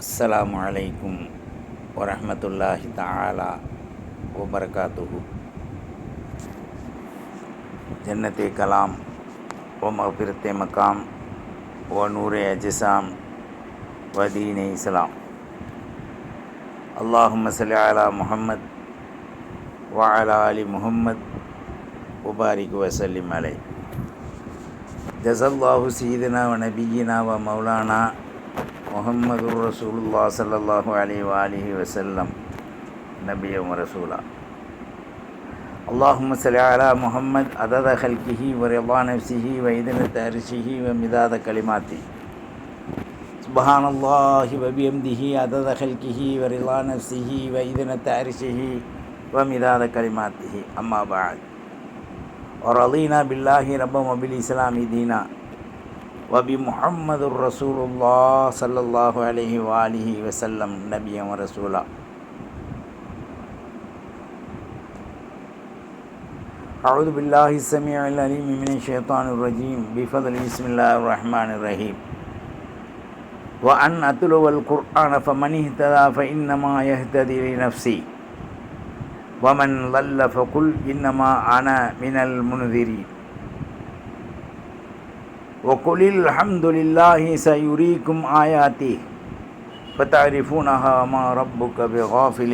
அஸ்ஸலாமு அலைக்கும் வரஹ்மத்துல்லாஹி தஆலா வபரகாத்துஹு. ஜன்னத்தே கலாம் வ மஃபிரத்தே மகாம் வ நூரே அஜ்ஸாம் வ தீனே இஸ்லாம். அல்லாஹும்ம ஸல்லி அலா முஹம்மத் வ அலா ஆலி முஹம்மத் வ பாரிக் வ ஸல்லிம் அலைஹி. ஜஸல்லாஹு சய்யிதனா வ நபிய்யினா வ மௌலானா முஹம்மதுர் ரசூலுல்லாஹ் ஸல்லல்லாஹு அலைஹி வ ஆலிஹி வஸல்லம் நபியம் ரசூலா. அல்லாஹும்ம ஸல்லி அலா முஹம்மத் அதத ஹல்கிஹி வ ரிதா நஃப்ஸிஹி வ இத்னத அர்ஷிஹி வ மிதாத கலிமாத்தி. சுப்ஹானல்லாஹி வ பிஹம்திஹி அதத ஹல்கிஹி வ ரிதா நஃப்ஸிஹி வ இத்னத அர்ஷிஹி வ மிதாத கலிமாத்திஹி. அம்மா பஅத். வரதீனா பில்லாஹி ரப்பன் வ பில் இஸ்லாமி தீனா வபி முஹம்மதுர் ரசூலுல்லாஹ் ஸல்லல்லாஹு அலைஹி வ ஆலிஹி வஸல்லம் நபியம் ரசூலா. அஊது பில்லாஹி ஸமீஇல் அலீம் மினஷ் ஷைத்தானிர் ரஜீம். பிஃபத்லி பிஸ்மில்லாஹிர் ரஹ்மானிர் ரஹீம். வ அன் அத்லுவல் குர்ஆன ஃபமன் இஹ்ததா ஃபஇன்னமா யஹ்ததி லினஃப்ஸி வ மன் ضل ஃபகுல் இன்னமா அனா மினல் முன்திரீன். وَقُلِ الْحَمْدُ لِلَّهِ سَيُرِيكُمْ آيَاتِهِ فَتَعْرِفُونَهَا وَمَا رَبُّكَ بِغَافِلٍ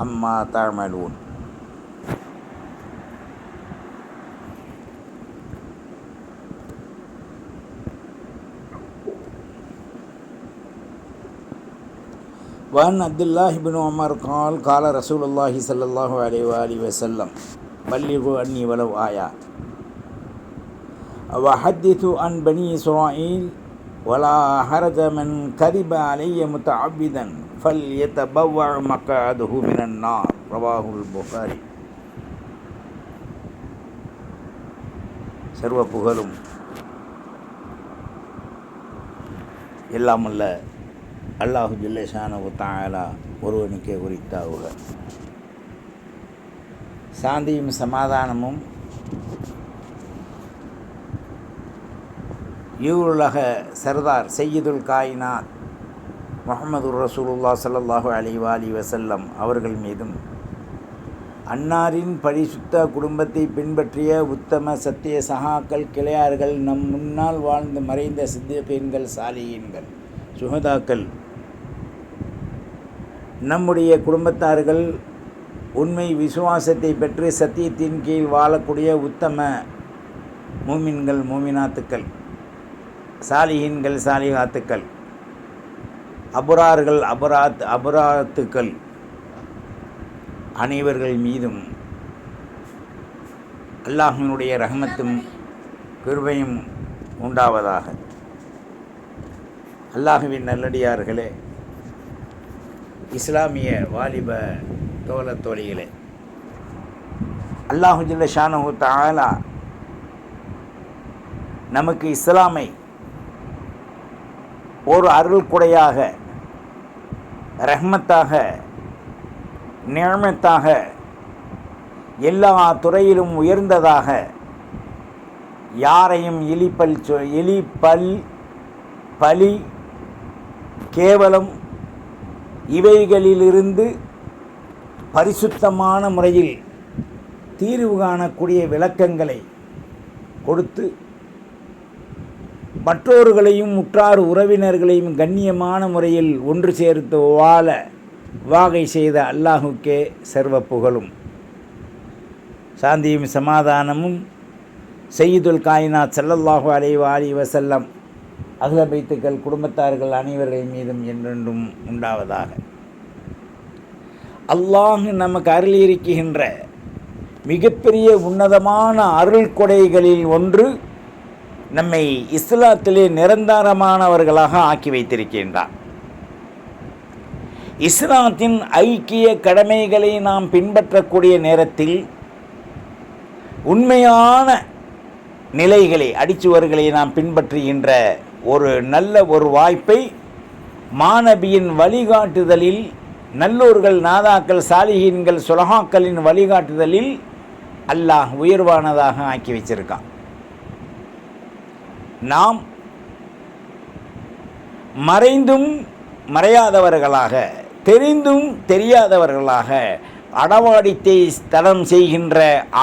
عَمَّا تَعْمَلُونَ. وعن عبد الله بن عمر قال قال رسول الله صلى الله عليه وآله وسلم بلغوا عني ولو آية وحدثوا عن بني إسرائيل ولا حرج من كذب علي متعبدا فليتبوع مقعده من النار. رواه البخاري. சர்வ புகழும் எல்லாமல்ல அல்லாஹு ஜல்ல ஷானஹு தஆலா ஒருவனுக்கே உரித்தாவுக. சாந்தியும் சமாதானமும் ஈருலக சர்தார் சையீதுல் காயினாத் முஹம்மதுர் ரசூலுல்லாஹ் ஸல்லல்லாஹு அலைஹி வ ஆலிஹி வஸல்லம் அவர்கள் மீதும், அன்னாரின் பரிசுத்த குடும்பத்தை பின்பற்றிய உத்தம சத்திய சகாக்கள் கிளையார்கள், நம் முன்னால் வாழ்ந்து மறைந்த சித்திகீன்கள், சாலிஹீன்கள், சுஹதாக்கள், நம்முடைய குடும்பத்தார்கள், உண்மை விசுவாசத்தை பெற்று சத்தியத்தின் கீழ் வாழக்கூடிய உத்தம மூமின்கள், மூமினாத்துக்கள், சாலிஹீன்கள், சாலிஹாத்துக்கள், அபுரார்கள், அபுராத்துக்கள் அனைவர்கள் மீதும் அல்லாஹ்வினுடைய ரஹ்மத்தும் கிருபையும் உண்டாவதாக. அல்லாஹ்வின் நல்லடியார்களே, இஸ்லாமிய வாலிப தோழ தோழிகளே, அல்லாஹு ஜல்ல ஷானஹு தஆலா நமக்கு இஸ்லாமை ஒரு அருள் கொடையாக, ரஹ்மத்தாக, நிஅமத்தாக, எல்லா துறையிலும் உயர்ந்ததாக, யாரையும் இழிப்பல், பலி, கேவலம் இவைகளிலிருந்து பரிசுத்தமான முறையில் தீர்வு காணக்கூடிய விளக்கங்களை கொடுத்து, மற்றோர்களையும் உற்றார் உறவினர்களையும் கண்ணியமான முறையில் ஒன்று சேர்த்து வாழ வாகை செய்த அல்லாஹுக்கே சர்வ புகழும் சாந்தியும் சமாதானமும் சய்யிதுல் காயினாத் ஸல்லல்லாஹு அலைஹி வ ஆலிஹி வஸல்லம் அஹ்ல பைத்துக்கள், குடும்பத்தார்கள் அனைவர்கள் மீதும் என்றென்றும் உண்டாவதாக. அல்லாஹ் நமக்கு அருளியிருக்கின்ற மிகப்பெரிய உன்னதமான அருள் கொடைகளில் ஒன்று, நம்மை இஸ்லாத்திலே நிரந்தரமானவர்களாக ஆக்கி வைத்திருக்கின்றார். இஸ்லாத்தின் ஐக்கிய கடமைகளை நாம் பின்பற்றக்கூடிய நேரத்தில் உண்மையான நிலைகளை, அடிச்சுவர்களை நாம் பின்பற்றுகின்ற ஒரு நல்ல ஒரு வாய்ப்பை மாநபியின் வழிகாட்டுதலில், நல்லோர்கள், நாதாக்கள், சாலிஹீன்கள், சுலஹாக்களின் வழிகாட்டுதலில் அல்லாஹ் உயர்வானதாக ஆக்கி வச்சிருக்கான். நாம் மறைந்தும் மறையாதவர்களாக, தெரிந்தும் தெரியாதவர்களாக அடவாடித்தை தடம் செய்கின்ற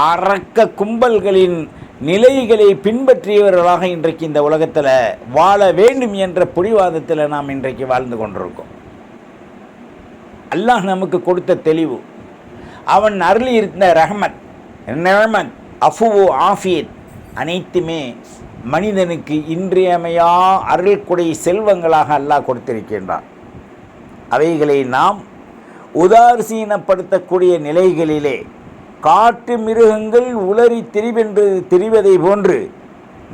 அரக்க கும்பல்களின் நிலைகளை பின்பற்றியவர்களாக இன்றைக்கு இந்த உலகத்தில் வாழ வேண்டும் என்ற புடிவாதத்தில் நாம் இன்றைக்கு வாழ்ந்து கொண்டிருக்கோம். அல்லாஹ் நமக்கு கொடுத்த தெளிவு, அவன் அருளி இருந்த ரஹ்மத், நிஅமத், அஃபுவு, ஆஃபியத் அனைத்துமே மனிதனுக்கு இன்றியமையா அருள்கொடை செல்வங்களாக அல்லாஹ் கொடுத்திருக்கின்றான். அவைகளை நாம் உதாசீனப்படுத்தக்கூடிய நிலைகளிலே காட்டு மிருகங்கள் உளறி திரிவதை போன்று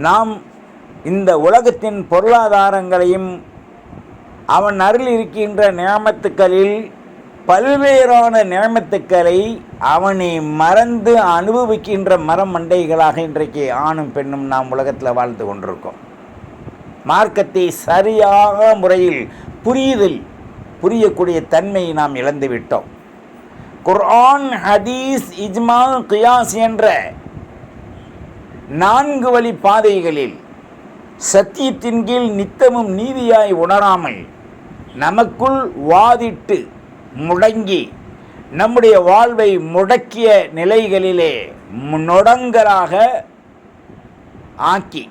நாம் இந்த உலகத்தின் பொருளாதாரங்களையும் அவன் அருள் இருக்கின்ற நியாமத்துக்களில் பல்வேறான நியாமத்துக்களை அவனை மறந்து அனுபவிக்கின்ற மரம் மண்டைகளாக இன்றைக்கு ஆணும் பெண்ணும் நாம் உலகத்தில் வாழ்ந்து கொண்டிருக்கோம். மார்க்கத்தை சரியாக முறையில் புரியக்கூடிய தன்மையை நாம் இழந்து விட்டோம். குர்ஆன், ஹதீஸ், இஜ்மா, கியாஸ் என்ற 4 வழி பாதைகளில் சத்தியத்தின் கீழ் நித்தமும் நீதியாய் உணராமல் நமக்குள் வாதிட்டு முடங்கி நம்முடைய வாழ்வை முடக்கிய நிலைகளிலே நொடங்கலாக ஆக்கி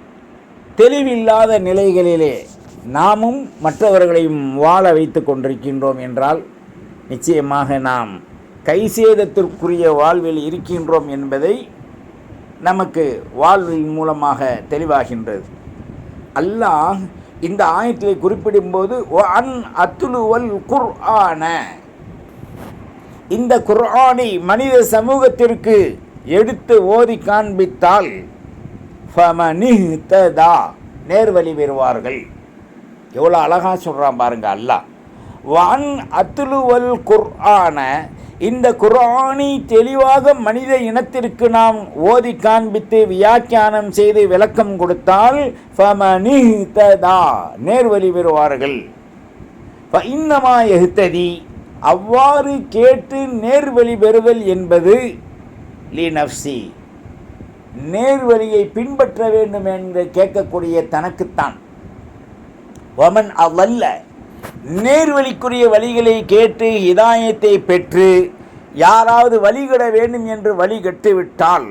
தெளிவில்லாத நிலைகளிலே நாமும் மற்றவர்களையும் வாழ வைத்து கொண்டிருக்கின்றோம் என்றால் நிச்சயமாக நாம் கைசேதத்திற்குரிய வாழ்வில் இருக்கின்றோம் என்பதை நமக்கு வாழ்வின் மூலமாக தெளிவாகின்றது. அல்லாஹ் இந்த ஆயத்திலே குறிப்பிடும்போது அன் அத்துலுவல் குர்ஆன, இந்த குர்ஆனை மனித சமூகத்திற்கு எடுத்து ஓதி காண்பித்தால் ஃபமனிஹ்ததா, நேர்வழி பெறுவார்கள். எவ்வளோ அழகாக சொல்கிறான் பாருங்க அல்லாஹ். வன் அத்துலுவல் குர்ஆன, இந்த குர்ஆனை தெளிவாக மனித இனத்திற்கு நாம் ஓதி காண்பித்து வியாக்கியானம் செய்து விளக்கம் கொடுத்தால் ஃபமனிஹ்ததா, நேர்வழி பெறுவார்கள். ஃபஇன்னமா யஹ்ததி, அவ்வாறு கேட்டு நேர்வழி பெறுதல் என்பது லிநஃப்ஸி, நேர்வழியை பின்பற்ற வேண்டும் என்று கேட்கக்கூடிய தனக்குத்தான். வமன் அலல்ல, நேர்வழிக்குரிய வழிகளை கேட்டு ஹிதாயத்தை பெற்று யாராவது வழிகட வேண்டும் என்று வழிகட்டு விட்டால்,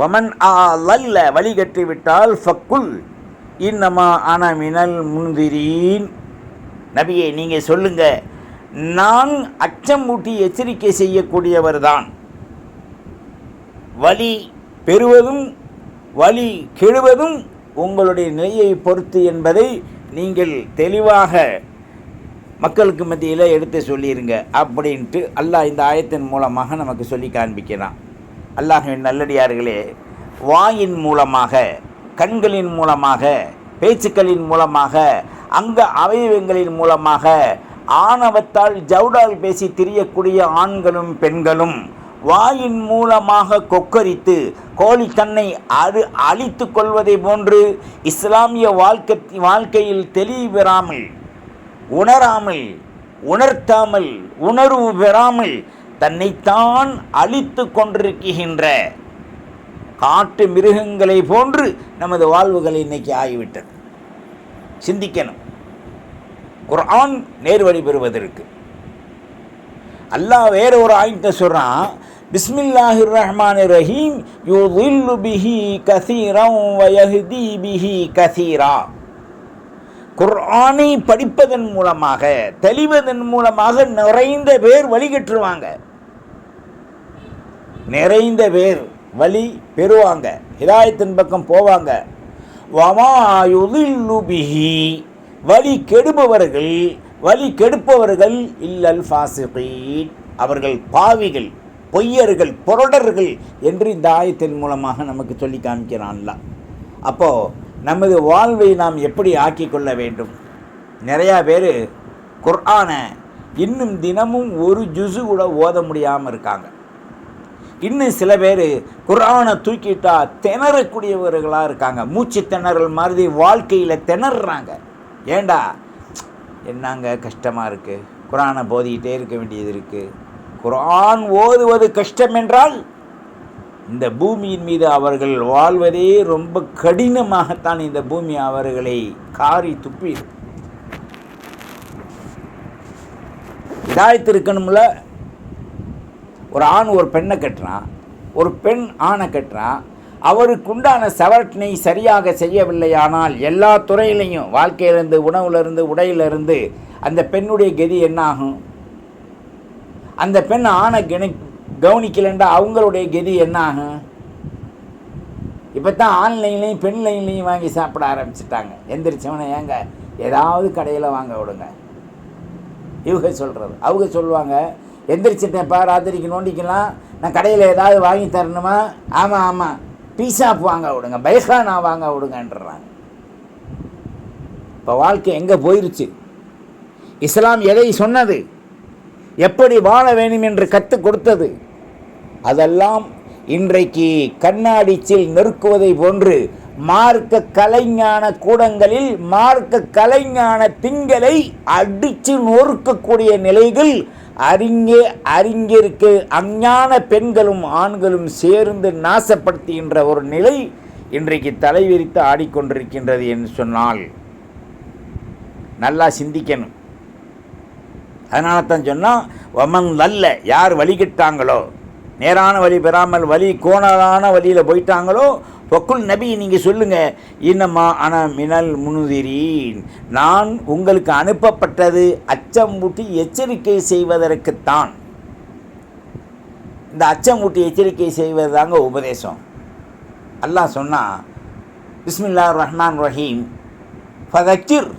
வமன் அலல்ல, வழிகட்டு விட்டால் ஃபக்குல் இன்னமா அன மினல் முன்திரீன், நபியே நீங்கள் சொல்லுங்க, நான் அச்சம் ஊட்டி எச்சரிக்கை செய்யக்கூடியவர் தான். வழி பெறுவதும் வழி கெடுவதும் உங்களுடைய நிலையை பொறுத்து என்பதை நீங்கள் தெளிவாக மக்களுக்கு மத்தியில் எடுத்து சொல்லிடுங்க அப்படின்ட்டு அல்லாஹ் இந்த ஆயத்தின் மூலமாக நமக்கு சொல்லி காண்பிக்கிறான். அல்லாஹ்வின் நல்லடியார்களே, வாயின் மூலமாக, கண்களின் மூலமாக, பேச்சுக்களின் மூலமாக, அங்க அவயவங்களின் மூலமாக, ஆணவத்தால் ஜவுடால் பேசி திரியக்கூடிய ஆண்களும் பெண்களும் வாயின் மூலமாக கொக்கரித்து கோழிக்கண்ணை அழித்து கொள்வதை போன்று இஸ்லாமிய வாழ்க்கையில் தெளிவு பெறாமல், உணராமல், உணர்த்தாமல், உணர்வு பெறாமல் தன்னைத்தான் அழித்து கொண்டிருக்கின்ற காட்டு மிருகங்களை போன்று நமது வாழ்வுகள் இன்னைக்கு ஆகிவிட்டது. சிந்திக்கணும். குர்ஆன் நேர்வழி பெறுவதற்கு அல்லாஹ் வேற ஒரு ஆயத்தை சொல்றான், பிஸ்மில்லாஹிர் ரஹ்மானிர் ரஹீம், யுதில்லு பிஹி கஸீரன் வ யஹ்தி பிஹி கஸீரா. குர்ஆனை படிப்பதன் மூலமாக, தெளிவதன் மூலமாக நிறைந்த பேர் வழிகட்டுருவாங்க, நிறைந்த பேர் வழி பெறுவாங்க, ஹிதாயத்தின் பக்கம் போவாங்க. வமா யுதில்லு பிஹி, வழி கெடுப்பவர்கள், வழி கெடுப்பவர்கள் இல்லல் ஃபாசிகீன், அவர்கள் பாவிகள், பொய்யர்கள், புரடர்கள் என்று இந்த ஆயத்தின் மூலமாக நமக்கு சொல்லி காமிக்கிறான்ல. அப்போது நமது வாழ்வை நாம் எப்படி ஆக்கி கொள்ள வேண்டும்? நிறையா பேர் குர்ஆனை இன்னும் தினமும் ஒரு ஜுஸு கூட ஓத முடியாமல் இருக்காங்க. இன்னும் சில பேர் குர்ஆனை தூக்கிட்டா திணறக்கூடியவர்களாக இருக்காங்க. மூச்சு திணறல் மாதிரி வாழ்க்கையில் திணறாங்க. ஏண்டா என்னங்க கஷ்டமாக இருக்குது, குர்ஆனை போதிக்கிட்டே இருக்க வேண்டியது இருக்குது. குர்ஆன் ஓதுவது கஷ்டம் என்றால் இந்த பூமியின் மீது அவர்கள் வாழ்வதே ரொம்ப கடினமாகத்தான் இந்த பூமி அவர்களை காரி துப்பி. இதாயத்து இருக்கணும்ல. ஒரு ஆண் ஒரு பெண்ணை கட்டுறான், ஒரு பெண் ஆணை கட்டுறான். அவருக்குண்டான சவரட்டினை சரியாக செய்யவில்லையானால் எல்லா துறையிலையும், வாழ்க்கையிலிருந்து, உணவுலேருந்து, உடையிலிருந்து, அந்த பெண்ணுடைய கதி என்ன ஆகும்? அந்த பெண் ஆணை கவனிக்கலண்டா அவங்களுடைய கதி என்ன ஆகும்? இப்போ தான் ஆன்லைன்லேயும் பெண்லைன்லேயும் வாங்கி சாப்பிட ஆரம்பிச்சிட்டாங்க. எந்திரிச்சவனை ஏங்க ஏதாவது கடையில் வாங்க விடுங்க, இவங்க சொல்கிறது. அவங்க சொல்லுவாங்க, எந்திரிச்சிட்டேன்ப்பா, ராத்திரிக்கு நோண்டிக்கலாம், நான் கடையில் ஏதாவது வாங்கி தரணுமா? ஆமாம் ஆமாம், பீஸாப் வாங்க விடுங்க, பைஹானா வாங்க விடுங்கன்றாங்க. இப்போ வாழ்க்கை எங்கே போயிருச்சு? இஸ்லாம் எதை சொன்னது, எப்படி வாழ வேண்டும் என்று கற்றுக் கொடுத்தது, அதெல்லாம் இன்றைக்கு கண்ணாடிச்சில் நெருக்குவதை போன்று மார்க்க கலைஞான கூடங்களில் மார்க்க கலைஞான திங்களை அடித்து நொறுக்கக்கூடிய நிலைகள் அறிஞருக்கு அஞ்ஞான பெண்களும் ஆண்களும் சேர்ந்து நாசப்படுத்துகின்ற ஒரு நிலை இன்றைக்கு தலைவிரித்து ஆடிக்கொண்டிருக்கின்றது என்று சொன்னால் நல்லா சிந்திக்கணும். அதனால தான் சொன்னால், வமன் நல்ல, யார் வழிகிட்டாங்களோ, நேரான வழி பெறாமல் வழி கோணலான வழியில் போயிட்டாங்களோ, பொக்குள் நபி நீங்கள் சொல்லுங்கள், இன்னமா அன மினல் முனுதிரீன், நான் உங்களுக்கு அனுப்பப்பட்டது அச்சமூட்டி எச்சரிக்கை செய்வதற்குத்தான். இந்த அச்சமூட்டி எச்சரிக்கை செய்வது தாங்க உபதேசம். அல்லாஹ் சொன்னால், பிஸ்மில்லாஹிர் ரஹ்மான் ரஹீம், ஃபதக்கிர்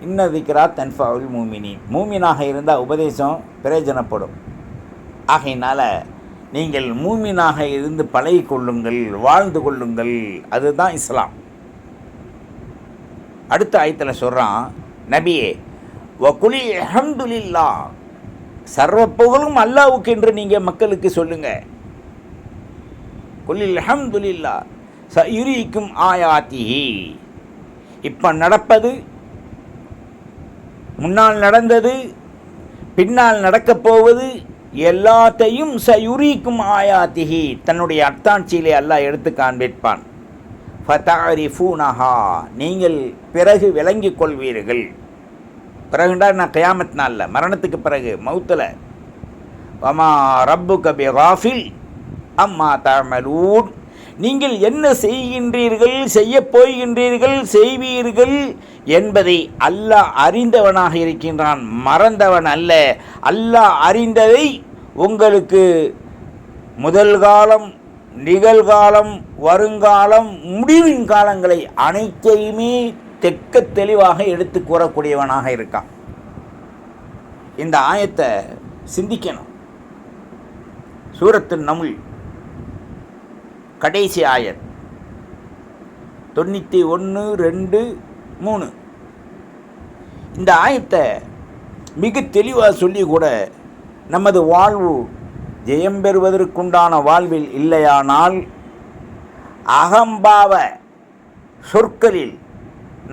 இன்ன திக்ரா தன்ஃபவுல் மூமினீன். மூமினாக இருந்தால் உபதேசம் பிரயோஜனப்படும். ஆகையினால் நீங்கள் மூமினாக இருந்து பழகி கொள்ளுங்கள், வாழ்ந்து கொள்ளுங்கள். அதுதான் இஸ்லாம். அடுத்த ஆயத்தில் சொல்கிறான், நபியே வகுலி அல்ஹம்துலில்லாஹ், சர்வ புகழும் அல்லாஹ்வுக்கு என்று நீங்கள் மக்களுக்கு சொல்லுங்கள். குலில் அல்ஹம்துலில்லாஹ் சயுரீக்கும் ஆயாத்திஹி, இப்போ நடப்பது, முன்னால் நடந்தது, பின்னால் நடக்கப் போவது எல்லாத்தையும் சயுரீக்கும் ஆயாத்திஹி, தன்னுடைய அத்தாட்சியிலே அல்லாஹ் எடுத்து காண்பிப்பான். ஃபதஅரிஃபூனஹா, நீங்கள் பிறகு விளங்கிக் கொள்வீர்கள். பிறகுண்டா நான் கியாமத் நாளில், மரணத்துக்கு பிறகு, மௌத்தில். வமா ரப்புக பிகாஃபில் அம்மா தஅமலூன், நீங்கள் என்ன செய்கின்றீர்கள், செய்ய போகின்றீர்கள், செய்வீர்கள் என்பதை அல்லாஹ் அறிந்தவனாக இருக்கின்றான், மறந்தவன் அல்ல. அல்லாஹ் அறிந்ததை உங்களுக்கு முதல் காலம், நிகழ்காலம், வருங்காலம், முடிவின் காலங்களை அனைத்தையுமே தெக்க தெளிவாக எடுத்து கூறக்கூடியவனாக இருக்கான். இந்த ஆயத்தை சிந்திக்கணும். சூரத்து நமுல் கடைசி ஆயத் 91, 2, 3. இந்த ஆயத்தை மிக தெளிவாக சொல்லி கூட நமது வாழ்வு ஜெயம் பெறுவதற்குண்டான வாழ்வில் இல்லையானால் அகம்பாவ சொற்களில்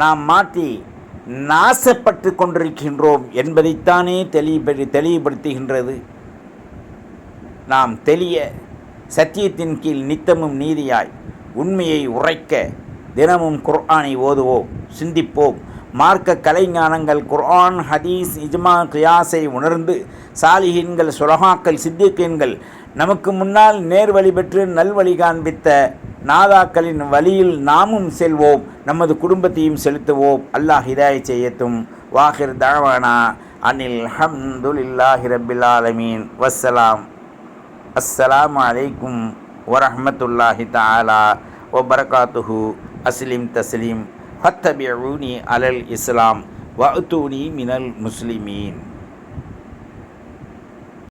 நாம் மாற்றி நாசப்பட்டு கொண்டிருக்கின்றோம் என்பதைத்தானே தெளிவுபடுத்துகின்றது. நாம் தெளிய சத்தியத்தின் கீழ் நித்தமும் நீதியாய் உண்மையை உரைக்க தினமும் குர்ஆனை ஓதுவோம், சிந்திப்போம். மார்க்க கலைஞானங்கள், குர்ஆன், ஹதீஸ், இஜ்மா, கியாஸை உணர்ந்து சாலிஹீன்கள், சுலஹாக்கள், சித்திகீன்கள், நமக்கு முன்னால் நேர்வழி பெற்று நல்வழி காண்பித்த நாதாக்களின் வழியில் நாமும் செல்வோம், நமது குடும்பத்தையும் செலுத்துவோம். அல்லாஹ் ஹிதாயத் செய்யட்டும். வாஹிர் தஅவானா அனில் ஹம்துலில்லாஹி ரப்பில் ஆலமீன். வஸ்ஸலாம். அஸ்ஸலாமு அலைக்கும் வரஹ்மத்துல்லாஹி தஆலா வபரகாத்துஹு. அஸ்லிம் தஸ்லீம். ஃபத்தபிஊனி அலல் இஸ்லாம் வஅத்தூனி மினல் முஸ்லிமீன்.